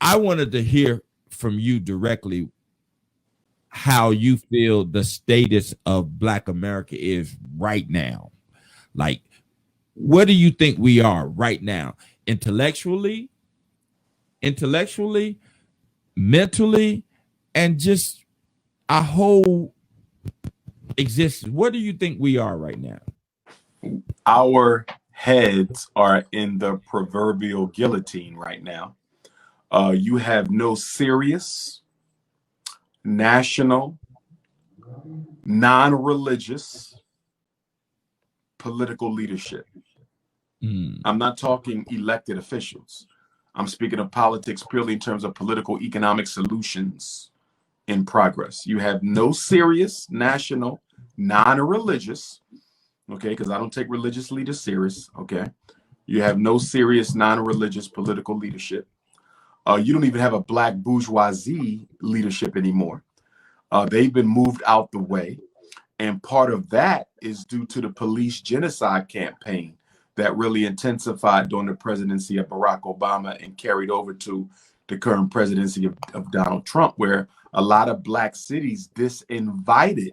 I wanted to hear from you directly how you feel the status of Black America is right now. Like, where do you think we are right now? Intellectually, intellectually, mentally, and just our whole existence. Where do you think we are right now? Our heads are in the proverbial guillotine right now. You have no serious, national, non-religious political leadership. I'm not talking elected officials. I'm speaking of politics purely in terms of political economic solutions in progress. You have no serious, national, non-religious, okay, because I don't take religious leaders serious, okay? You have no serious, non-religious political leadership. You don't even have a Black bourgeoisie leadership anymore. They've been moved out the way. And part of that is due to the police genocide campaign that really intensified during the presidency of Barack Obama and carried over to the current presidency of Donald Trump, where a lot of Black cities disinvited,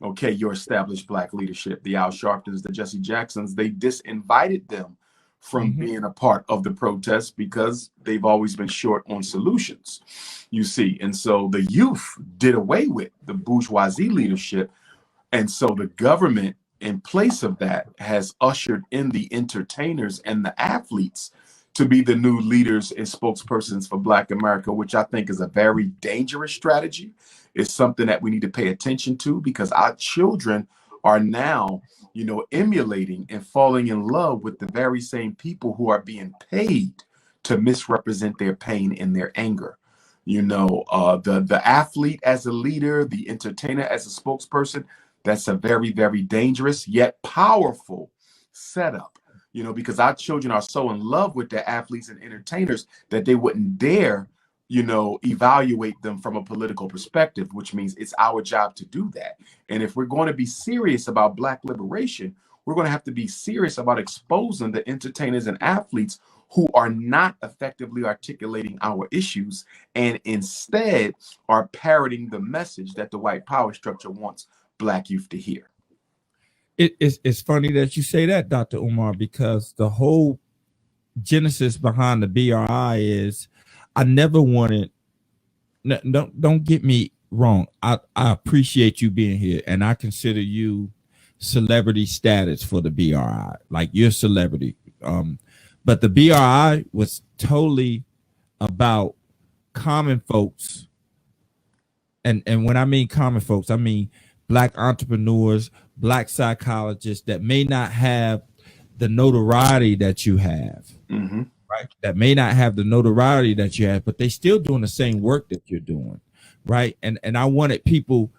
okay, your established Black leadership, the Al Sharptons, the Jesse Jacksons. They disinvited them from being a part of the protests because they've always been short on solutions, you see. And so the youth did away with the bourgeoisie leadership. And so the government, in place of that, has ushered in the entertainers and the athletes to be the new leaders and spokespersons for Black America, which I think is a very dangerous strategy. It's something that we need to pay attention to because our children are now, you know, emulating and falling in love with the very same people who are being paid to misrepresent their pain and their anger. You know, the athlete as a leader, the entertainer as a spokesperson, that's a very, very dangerous yet powerful setup, you know, because our children are so in love with their athletes and entertainers that they wouldn't dare, you know, evaluate them from a political perspective, which means it's our job to do that. And if we're going to be serious about Black liberation, we're going to have to be serious about exposing the entertainers and athletes who are not effectively articulating our issues and instead are parroting the message that the white power structure wants Black youth to hear. It's funny that you say that, Dr. Umar, because the whole genesis behind the BRI is I never wanted, don't get me wrong. I appreciate you being here and I consider you celebrity status for the BRI. Like you're a celebrity. But the BRI was totally about common folks. And when I mean common folks, I mean Black entrepreneurs, Black psychologists that may not have the notoriety that you have, right? That may not have the notoriety that you have, but they still doing the same work that you're doing, right? And I wanted people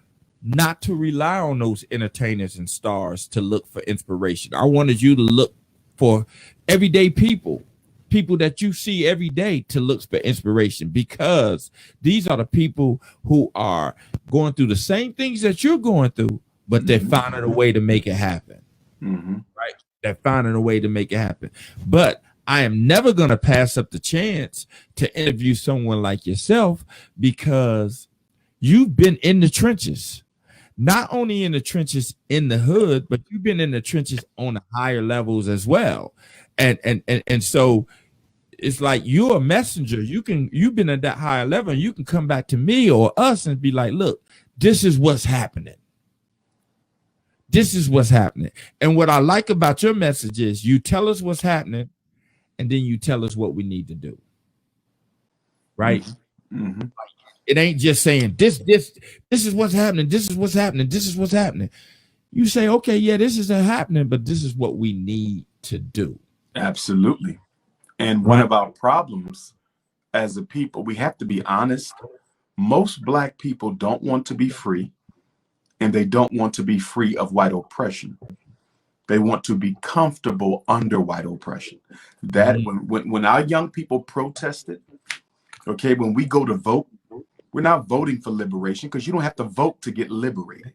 not to rely on those entertainers and stars to look for inspiration. I wanted you to look for everyday people that you see every day to look for inspiration, because these are the people who are going through the same things that you're going through, but they're finding a way to make it happen, right? They're finding a way to make it happen. But I am never going to pass up the chance to interview someone like yourself because you've been in the trenches, not only in the trenches in the hood, but you've been in the trenches on the higher levels as well. And so it's like you're a messenger. You've been at that higher level and you can come back to me or us and be like, look, this is what's happening. This is what's happening. And what I like about your message is you tell us what's happening and then you tell us what we need to do. Right? It ain't just saying this is what's happening. This is what's happening. This is what's happening. You say, okay, yeah, this isn't happening, but this is what we need to do. Absolutely. And one of our problems as a people, we have to be honest. Most Black people don't want to be free, and they don't want to be free of white oppression. They want to be comfortable under white oppression. That when our young people protested, okay, when we go to vote, we're not voting for liberation because you don't have to vote to get liberated.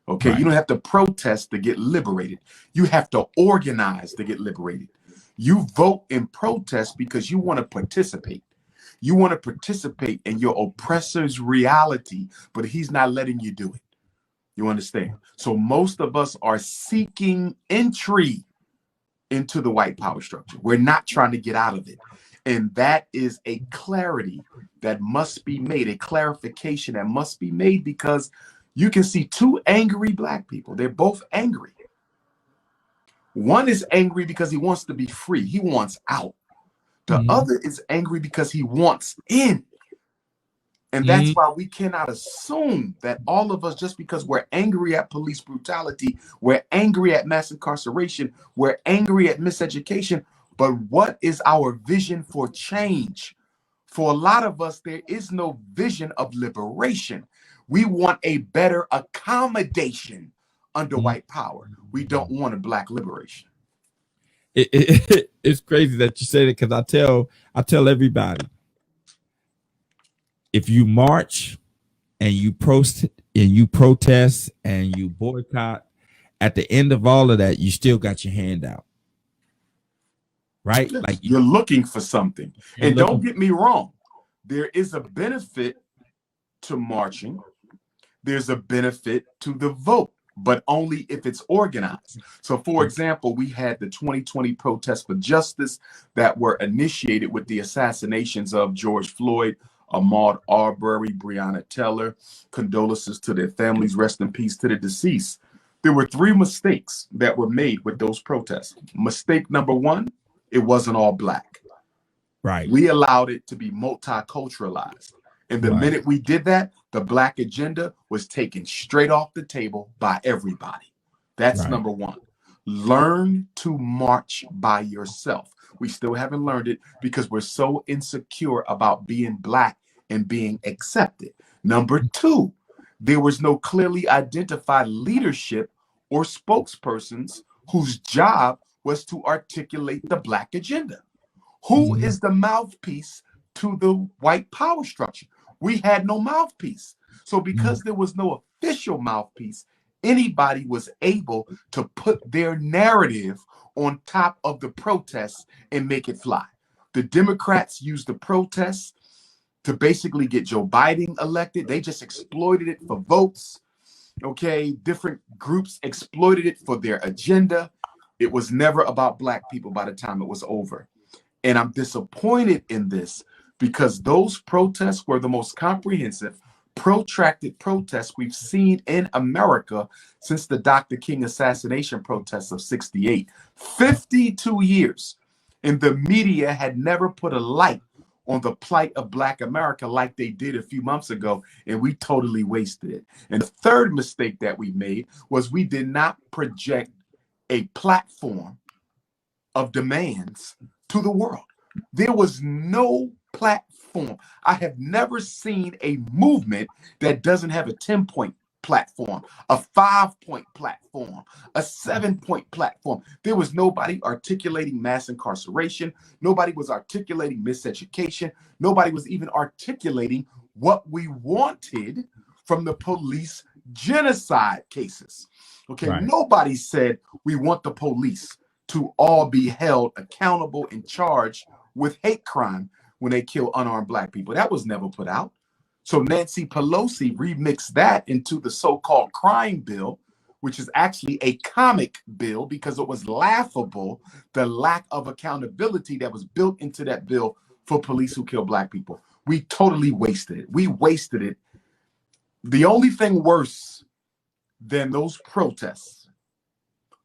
Okay, you don't have to protest to get liberated. You have to organize to get liberated. You vote in protest because you want to participate. You want to participate in your oppressor's reality, but he's not letting you do it. You understand? So most of us are seeking entry into the white power structure. We're not trying to get out of it. And that is a clarity that must be made, a clarification that must be made, because you can see two angry black people. They're both angry. One is angry because he wants to be free. He wants out. The other is angry because he wants in. And that's why we cannot assume that all of us, just because we're angry at police brutality, we're angry at mass incarceration, we're angry at miseducation. But what is our vision for change? For a lot of us, there is no vision of liberation. We want a better accommodation under white power. We don't want a black liberation. It's crazy that you say that, because I tell everybody, if you march and you protest and you boycott, at the end of all of that, you still got your hand out, right? Yes, like you're looking for something. And don't get me wrong, there is a benefit to marching. There's a benefit to the vote, but only if it's organized. So, for example, we had the 2020 protests for justice that were initiated with the assassinations of George Floyd, Ahmaud Arbery, Breonna Taylor. Condolences to their families. Rest in peace to the deceased. There were three mistakes that were made with those protests. Mistake number one, it wasn't all black. Right. We allowed it to be multiculturalized. And the minute we did that, the black agenda was taken straight off the table by everybody. That's number one. Learn to march by yourself. We still haven't learned it because we're so insecure about being black and being accepted. Number two, there was no clearly identified leadership or spokespersons whose job was to articulate the black agenda. Who is the mouthpiece to the white power structure? We had no mouthpiece. So because there was no official mouthpiece, anybody was able to put their narrative on top of the protests and make it fly. The Democrats used the protests to basically get Joe Biden elected. They just exploited it for votes. Okay, different groups exploited it for their agenda. It was never about black people by the time it was over. And I'm disappointed in this because those protests were the most comprehensive, protracted protests we've seen in America since the Dr. King assassination protests of '68. 52 years. And the media had never put a light on the plight of Black America like they did a few months ago, and we totally wasted it. And the third mistake that we made was we did not project a platform of demands to the world. There was no platform. I have never seen a movement that doesn't have a 10-point platform, a 5-point platform, a 7-point platform. There was nobody articulating mass incarceration. Nobody was articulating miseducation. Nobody was even articulating what we wanted from the police genocide cases. Okay, nobody said we want the police to all be held accountable and charged with hate crime when they kill unarmed black people. That was never put out. So Nancy Pelosi remixed that into the so-called crime bill, which is actually a comic bill because it was laughable, the lack of accountability that was built into that bill for police who kill black people. We totally wasted it. We wasted it. The only thing worse than those protests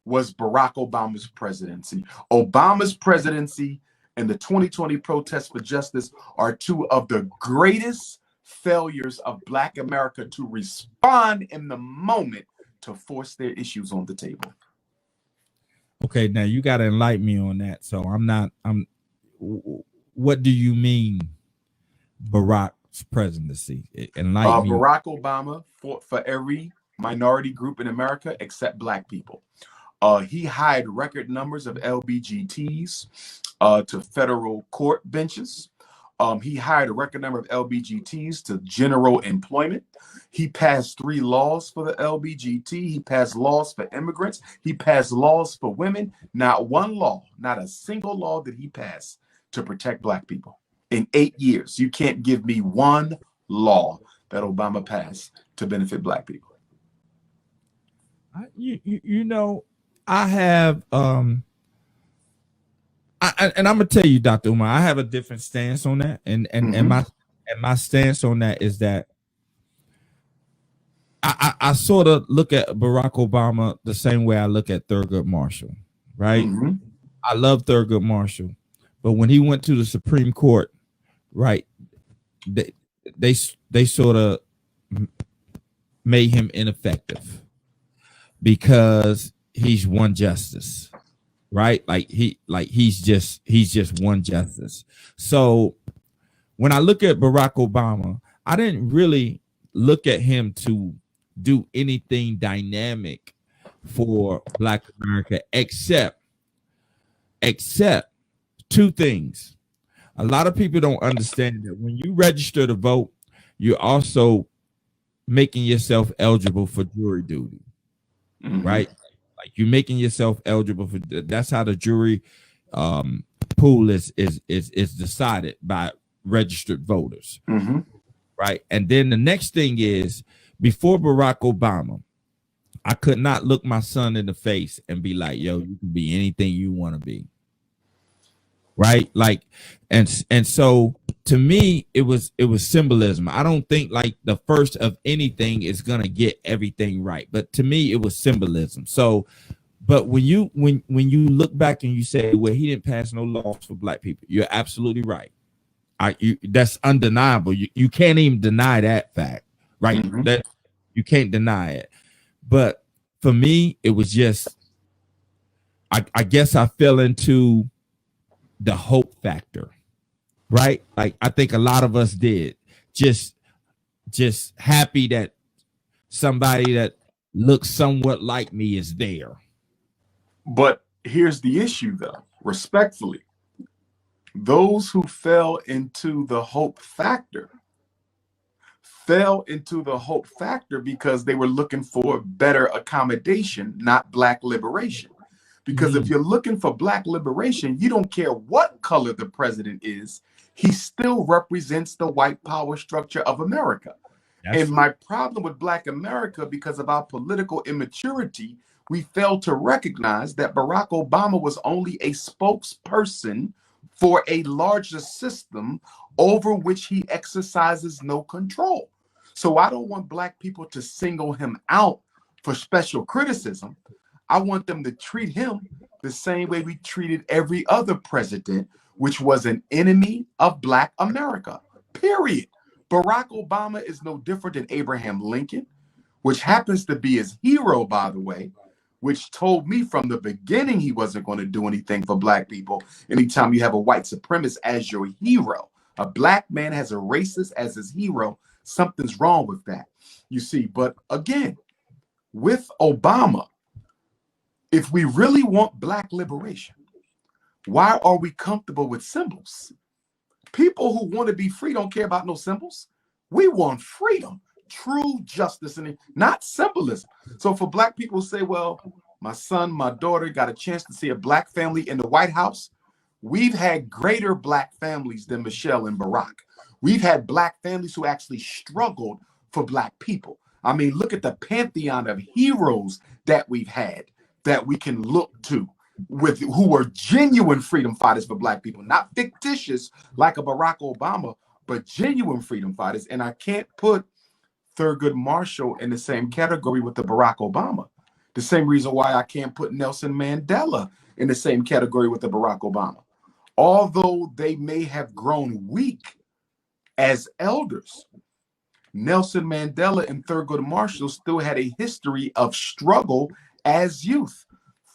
was Barack Obama's presidency. Obama's presidency and the 2020 protests for justice are two of the greatest failures of Black America to respond in the moment to force their issues on the table. Okay, now you got to enlighten me on that. So what do you mean Barack's presidency? Enlighten me. Barack Obama fought for every minority group in America except black people. He hired record numbers of LBGTs to federal court benches. He hired a record number of LBGTs to general employment. He passed 3 laws for the LBGT. He passed laws for immigrants. He passed laws for women. Not one law, not a single law did he pass to protect black people. In 8 years, you can't give me one law that Obama passed to benefit black people. You know, I have and I'm gonna tell you, Dr. Umar, I have a different stance on that, and my stance on that is that I sort of look at Barack Obama the same way I look at Thurgood Marshall, right? I love Thurgood Marshall, but when he went to the Supreme Court, right, they sort of made him ineffective because he's one justice, right? Like he's just one justice. So when I look at Barack Obama, I didn't really look at him to do anything dynamic for Black America except two things. A lot of people don't understand that when you register to vote, you're also making yourself eligible for jury duty, right? Like you're making yourself eligible for, that's how the jury pool is decided by registered voters, right? And then the next thing is, before Barack Obama, I could not look my son in the face and be like, yo, you can be anything you want to be, right? Like, and so to me, it was symbolism. I don't think like the first of anything is gonna get everything right, but to me, it was symbolism. So, but when you look back and you say, well, he didn't pass no laws for black people, you're absolutely right. That's undeniable. You can't even deny that fact, right? That you can't deny it. But for me, it was just, I guess I fell into the hope factor, right? Like I think a lot of us did. Just happy that somebody that looks somewhat like me is there. But here's the issue, though, respectfully. Those who fell into the hope factor because they were looking for better accommodation, not black liberation. Because if you're looking for black liberation, you don't care what color the president is, he still represents the white power structure of America. And my problem with Black America, because of our political immaturity, we failed to recognize that Barack Obama was only a spokesperson for a larger system over which he exercises no control. So I don't want Black people to single him out for special criticism. I want them to treat him the same way we treated every other president, which was an enemy of Black America, period. Barack Obama is no different than Abraham Lincoln, which happens to be his hero, by the way, which told me from the beginning he wasn't going to do anything for Black people. Anytime you have a white supremacist as your hero, a Black man has a racist as his hero, something's wrong with that, you see. But again, with Obama, if we really want Black liberation, why are we comfortable with symbols? People who want to be free don't care about no symbols. We want freedom, true justice, and not symbolism. So for Black people to say, well, my son, my daughter got a chance to see a Black family in the White House. We've had greater Black families than Michelle and Barack. We've had Black families who actually struggled for Black people. I mean, look at the pantheon of heroes that we've had that we can look to, with who were genuine freedom fighters for Black people, not fictitious like a Barack Obama, but genuine freedom fighters. And I can't put Thurgood Marshall in the same category with the Barack Obama. The same reason why I can't put Nelson Mandela in the same category with the Barack Obama. Although they may have grown weak as elders, Nelson Mandela and Thurgood Marshall still had a history of struggle as youth.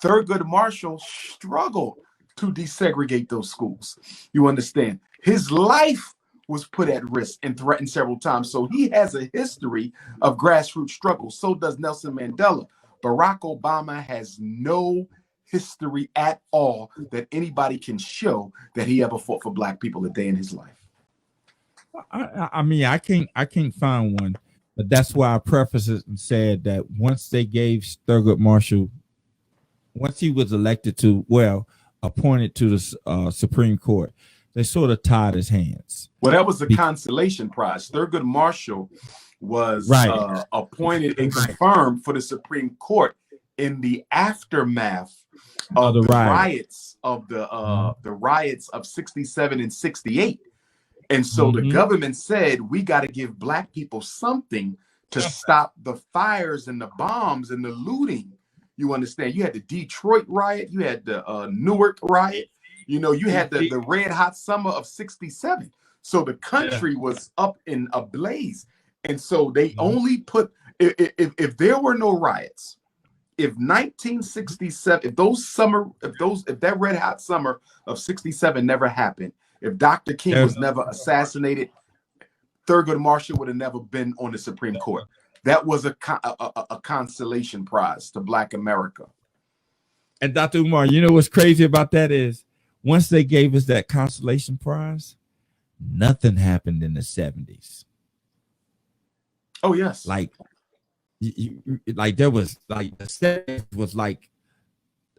Thurgood Marshall struggled to desegregate those schools. You understand? His life was put at risk and threatened several times. So he has a history of grassroots struggle. So does Nelson Mandela. Barack Obama has no history at all that anybody can show that he ever fought for Black people a day in his life. I mean, I can't find one, but that's why I prefaced it and said that once they gave Thurgood Marshall, once he was elected to, well, appointed to the Supreme Court, They sort of tied his hands. Well, that was a consolation prize. Thurgood Marshall was appointed and confirmed for the Supreme Court in the aftermath of the riots of the riots of 67 and 68. And so the government said, we got to give black people something to stop the fires and the bombs and the looting. You understand? You had the Detroit riot, you had the Newark riot, you know, you had the red hot summer of 67. So the country was up in a blaze. And so they only put, if there were no riots, if 1967, if that red hot summer of 67 never happened, if Dr. King was never assassinated, Thurgood Marshall would have never been on the Supreme Court. That was a consolation prize to Black America. And Dr. Umar, you know what's crazy about that is once they gave us that consolation prize, nothing happened in the 70s. Oh, yes. Like there was like the 70s was like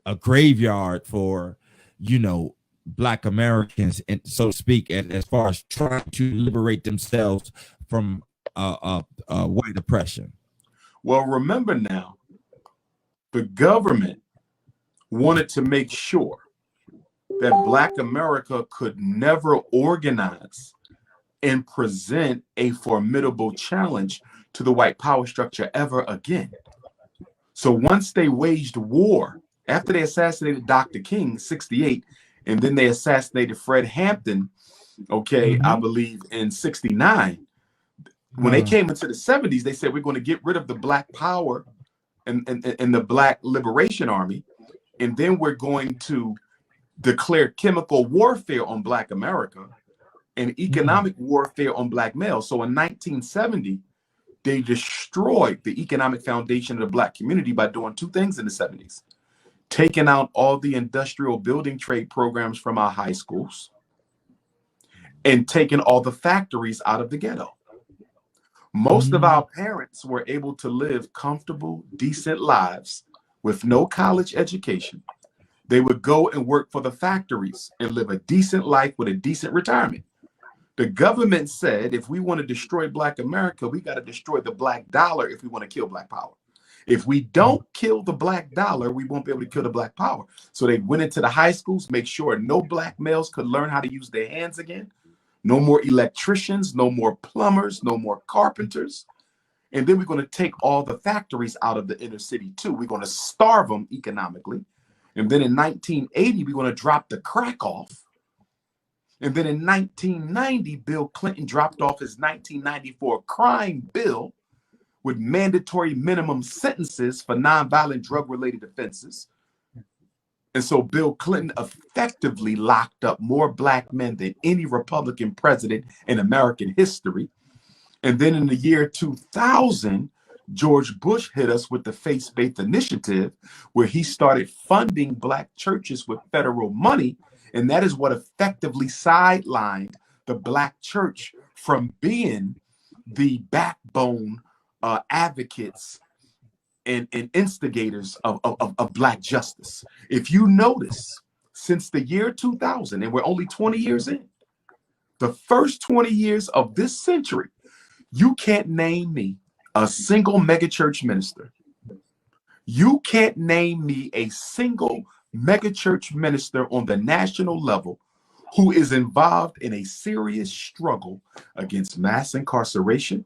a graveyard for, you know, Black Americans, and so to speak, as far as trying to liberate themselves from white oppression. Well, remember now, the government wanted to make sure that Black America could never organize and present a formidable challenge to the white power structure ever again. So once they waged war, after they assassinated Dr. King, 68, and then they assassinated Fred Hampton, I believe in 69. When they came into the 70s, they said, we're going to get rid of the Black power and the Black Liberation Army. And then we're going to declare chemical warfare on Black America and economic warfare on Black males. So in 1970, they destroyed the economic foundation of the Black community by doing two things in the 70s. Taking out all the industrial building trade programs from our high schools and taking all the factories out of the ghetto. Most of our parents were able to live comfortable, decent lives with no college education. They would go and work for the factories and live a decent life with a decent retirement. The government said, if we want to destroy Black America, we got to destroy the Black dollar if we want to kill Black power. If we don't kill the Black dollar, we won't be able to kill the Black power. So they went into the high schools, make sure no Black males could learn how to use their hands again. No more electricians, no more plumbers, no more carpenters. And then we're going to take all the factories out of the inner city too. We're going to starve them economically. And then in 1980, we're going to drop the crack off. And then in 1990, Bill Clinton dropped off his 1994 crime bill with mandatory minimum sentences for nonviolent drug-related offenses. And so Bill Clinton effectively locked up more Black men than any Republican president in American history. And then in the year 2000, George Bush hit us with the faith-based initiative, where he started funding Black churches with federal money. And that is what effectively sidelined the Black church from being the backbone advocates and instigators of Black justice. If you notice, since the year 2000, and we're only 20 years in, the first 20 years of this century, you can't name me a single megachurch minister. You can't name me a single megachurch minister on the national level who is involved in a serious struggle against mass incarceration,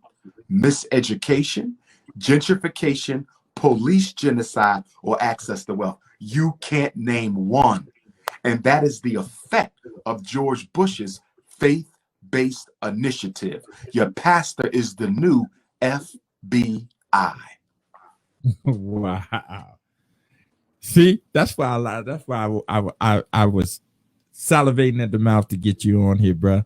miseducation, gentrification, police genocide, or access to wealth. You can't name one. And that is the effect of George Bush's faith-based initiative. Your pastor is the new FBI. Wow. See, that's why I was salivating at the mouth to get you on here, bro.